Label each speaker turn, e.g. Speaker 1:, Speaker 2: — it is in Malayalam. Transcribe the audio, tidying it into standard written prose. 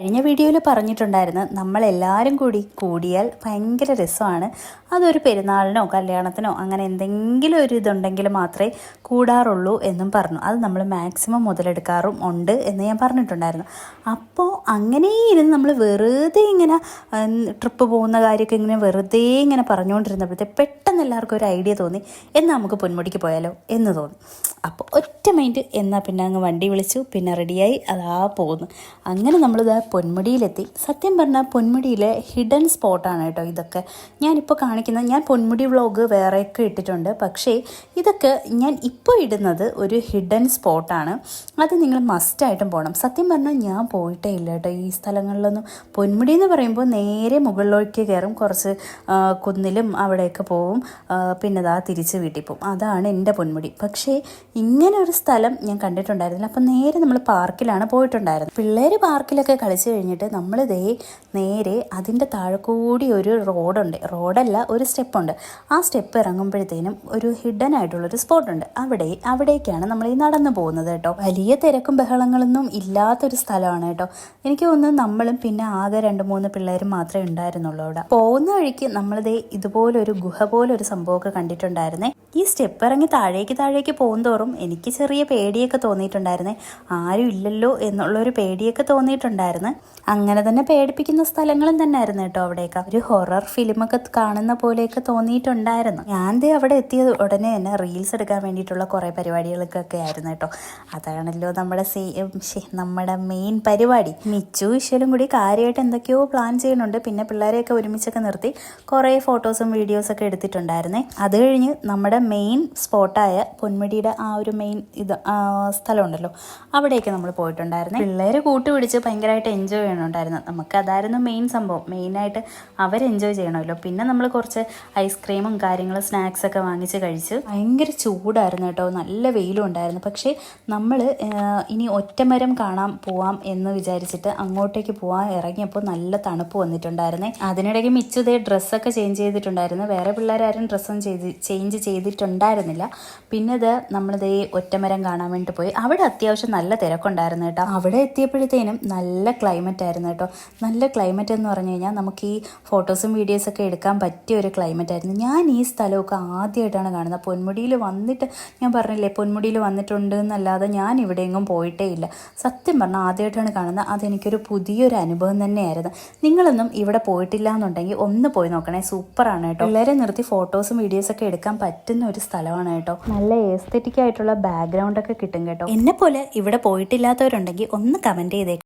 Speaker 1: കഴിഞ്ഞ വീഡിയോയിൽ പറഞ്ഞിട്ടുണ്ടായിരുന്നു നമ്മളെല്ലാവരും കൂടിയാൽ ഭയങ്കര രസമാണ്. അതൊരു പെരുന്നാളിനോ കല്യാണത്തിനോ അങ്ങനെ എന്തെങ്കിലും ഒരു ഇതുണ്ടെങ്കിൽ മാത്രമേ കൂടാറുള്ളൂ എന്നും പറഞ്ഞു. അത് നമ്മൾ മാക്സിമം മുതലെടുക്കാറും ഉണ്ട് എന്ന് ഞാൻ പറഞ്ഞിട്ടുണ്ടായിരുന്നു. അപ്പോൾ അങ്ങനെ ഇരുന്ന് നമ്മൾ വെറുതെ ഇങ്ങനെ ട്രിപ്പ് പോകുന്ന കാര്യമൊക്കെ ഇങ്ങനെ വെറുതെ ഇങ്ങനെ പറഞ്ഞുകൊണ്ടിരുന്നപ്പോഴത്തെ പെട്ടെന്ന് എല്ലാവർക്കും ഒരു ഐഡിയ തോന്നി, എന്നാൽ നമുക്ക് പൊന്മുടിക്ക് പോയാലോ എന്ന് തോന്നി. അപ്പോൾ ഒറ്റ മൈൻഡ് എന്നാൽ പിന്നെ അങ്ങ് വണ്ടി വിളിച്ചു, പിന്നെ റെഡിയായി അതാ പോകുന്നു. അങ്ങനെ നമ്മളിത് പൊന്മുടിയിലെത്തി. സത്യം പറഞ്ഞാൽ പൊന്മുടിയിലെ ഹിഡൻ സ്പോട്ടാണ് കേട്ടോ ഇതൊക്കെ. ഞാനിപ്പോൾ കാണിക്കുന്നത്, ഞാൻ പൊന്മുടി വ്ളോഗ് വേറെയൊക്കെ ഇട്ടിട്ടുണ്ട്, പക്ഷേ ഇതൊക്കെ ഞാൻ ഇപ്പോൾ ഇടുന്നത് ഒരു ഹിഡൻ സ്പോട്ടാണ്. അത് നിങ്ങൾ മസ്റ്റായിട്ടും പോകണം. സത്യം പറഞ്ഞാൽ ഞാൻ പോയിട്ടേ ഇല്ല കേട്ടോ ഈ സ്ഥലങ്ങളിലൊന്നും. പൊന്മുടി എന്ന് പറയുമ്പോൾ നേരെ മുകളിലേക്ക് കയറും, കുറച്ച് കുന്നിലും അവിടെയൊക്കെ പോവും, പിന്നെ ദാ തിരിച്ച് വീട്ടിൽ പോവും. അതാണ് എൻ്റെ പൊന്മുടി. പക്ഷേ ഇങ്ങനെ ഒരു സ്ഥലം ഞാൻ കണ്ടിട്ടുണ്ടായിരുന്നില്ല. അപ്പം നേരെ നമ്മൾ പാർക്കിലാണ് പോയിട്ടുണ്ടായിരുന്നത്. പിള്ളേർ പാർക്കിലൊക്കെ കളിച്ച് കഴിഞ്ഞിട്ട് നമ്മൾ നേരെ അതിൻ്റെ താഴെ കൂടി ഒരു റോഡല്ല ഒരു സ്റ്റെപ്പുണ്ട്. ആ സ്റ്റെപ്പ് ഇറങ്ങുമ്പോഴത്തേനും ഒരു ഹിഡൻ ആയിട്ടുള്ളൊരു സ്പോട്ടുണ്ട്. അവിടേക്കാണ് നമ്മൾ ഈ നടന്നു പോകുന്നത് കേട്ടോ. വലിയ തിരക്കും ബഹളങ്ങളൊന്നും ഇല്ലാത്തൊരു സ്ഥലമാണ് കേട്ടോ. എനിക്ക് തോന്നുന്നു നമ്മളും പിന്നെ ആകെ 2-3 പിള്ളേരും മാത്രമേ ഉണ്ടായിരുന്നുള്ളൂ അവിടെ. പോകുന്ന വഴിക്ക് നമ്മളിതേ ഇതുപോലൊരു ഗുഹ പോലൊരു സംഭവമൊക്കെ കണ്ടിട്ടുണ്ടായിരുന്നേ. ഈ സ്റ്റെപ്പ് ഇറങ്ങി താഴേക്ക് പോകുന്തോറും എനിക്ക് ചെറിയ പേടിയൊക്കെ തോന്നിയിട്ടുണ്ടായിരുന്നേ. ആരും ഇല്ലല്ലോ എന്നുള്ളൊരു പേടിയൊക്കെ തോന്നിയിട്ടുണ്ടായിരുന്നു. അങ്ങനെ തന്നെ പേടിപ്പിക്കുന്ന സ്ഥലങ്ങളും തന്നെ ആയിരുന്നു കേട്ടോ അവിടെയൊക്കെ. ഒരു ഹൊറർ ഫിലിമൊക്കെ കാണുന്ന പോലെയൊക്കെ തോന്നിയിട്ടുണ്ടായിരുന്നു. ഞാൻ അവിടെ എത്തിയത് ഉടനെ തന്നെ റീൽസ് എടുക്കാൻ വേണ്ടിയിട്ടുള്ള കുറേ പരിപാടികൾക്കൊക്കെ ആയിരുന്നു കേട്ടോ. അതാണല്ലോ നമ്മുടെ മെയിൻ പരിപാടി. മിച്ചു വിശ്വലും കൂടി കാര്യമായിട്ട് എന്തൊക്കെയോ പ്ലാൻ ചെയ്യുന്നുണ്ട്. പിന്നെ പിള്ളേരെയൊക്കെ ഒരുമിച്ചൊക്കെ നിർത്തി കുറേ ഫോട്ടോസും വീഡിയോസൊക്കെ എടുത്തിട്ടുണ്ടായിരുന്നേ. അത് കഴിഞ്ഞ് നമ്മുടെ മെയിൻ സ്പോട്ടായ പൊന്മുടിയുടെ ആ ഒരു മെയിൻ സ്ഥലമുണ്ടല്ലോ, അവിടേക്ക് നമ്മൾ പോയിട്ടുണ്ടായിരുന്നു. പിള്ളേർ കൂട്ടുപിടിച്ച് ഭയങ്കരമായിട്ട് എൻജോയ് ചെയ്യണുണ്ടായിരുന്നു. നമുക്ക് അതായിരുന്നു മെയിൻ സംഭവം. മെയിനായിട്ട് അവർ എൻജോയ് ചെയ്യണമല്ലോ. പിന്നെ നമ്മൾ കുറച്ച് ഐസ്ക്രീമും കാര്യങ്ങളും സ്നാക്സൊക്കെ വാങ്ങിച്ച് കഴിച്ച്. ഭയങ്കര ചൂടായിരുന്നു കേട്ടോ, നല്ല വെയിലും ഉണ്ടായിരുന്നു. പക്ഷേ നമ്മൾ ഇനി ഒറ്റമരം കാണാൻ പോവാം എന്ന് വിചാരിച്ചിട്ട് അങ്ങോട്ടേക്ക് പോകാൻ ഇറങ്ങിയപ്പോൾ നല്ല തണുപ്പ് വന്നിട്ടുണ്ടായിരുന്നേ. അതിനിടയ്ക്ക് മിച്ചുതേ ഡ്രസ്സൊക്കെ ചേഞ്ച് ചെയ്തിട്ടുണ്ടായിരുന്നു. വേറെ പിള്ളേരാരും ഡ്രസ്സൊന്നും ചേഞ്ച് ചെയ്തിട്ടുണ്ടായിരുന്നില്ല. പിന്നെ നമ്മളിതേ ഒറ്റമരം കാണാൻ വേണ്ടി പോയി. അവിടെ അത്യാവശ്യം നല്ല തിരക്കുണ്ടായിരുന്നു കേട്ടോ. അവിടെ എത്തിയപ്പോഴത്തേനും നല്ല ക്ലൈമറ്റ് ആയിരുന്നു കേട്ടോ. നല്ല ക്ലൈമറ്റ് എന്ന് പറഞ്ഞു കഴിഞ്ഞാൽ നമുക്ക് ഈ ഫോട്ടോസും വീഡിയോസൊക്കെ എടുക്കാൻ പറ്റിയ ഒരു ക്ലൈമറ്റ് ആയിരുന്നു. ഞാൻ ഈ സ്ഥലമൊക്കെ ആദ്യമായിട്ടാണ് കാണുന്നത്. പൊന്മുടിയിൽ വന്നിട്ട് ഞാൻ പറഞ്ഞില്ലേ, പൊന്മുടിയിൽ വന്നിട്ടുണ്ട് എന്നല്ലാതെ ഞാൻ ഇവിടെ എങ്ങും പോയിട്ടേ ഇല്ല. സത്യം പറഞ്ഞാൽ ആദ്യമായിട്ടാണ് കാണുന്നത്. അതെനിക്കൊരു പുതിയൊരു അനുഭവം തന്നെയായിരുന്നു. നിങ്ങളൊന്നും ഇവിടെ പോയിട്ടില്ല എന്നുണ്ടെങ്കിൽ ഒന്ന് പോയി നോക്കണേ, സൂപ്പറാണ് കേട്ടോ. പിള്ളേരെ നിർത്തി ഫോട്ടോസും വീഡിയോസൊക്കെ എടുക്കാൻ പറ്റുന്ന ഒരു സ്ഥലമാണ് കേട്ടോ. നല്ല എസ്തെറ്റിക് ആയിട്ടുള്ള ബാക്ക്ഗ്രൗണ്ട് ഒക്കെ കിട്ടും കേട്ടോ. എന്നെ പോലെ ഇവിടെ പോയിട്ടില്ലാത്തവരുണ്ടെങ്കിൽ ഒന്ന് കമന്റ് ചെയ്തേ.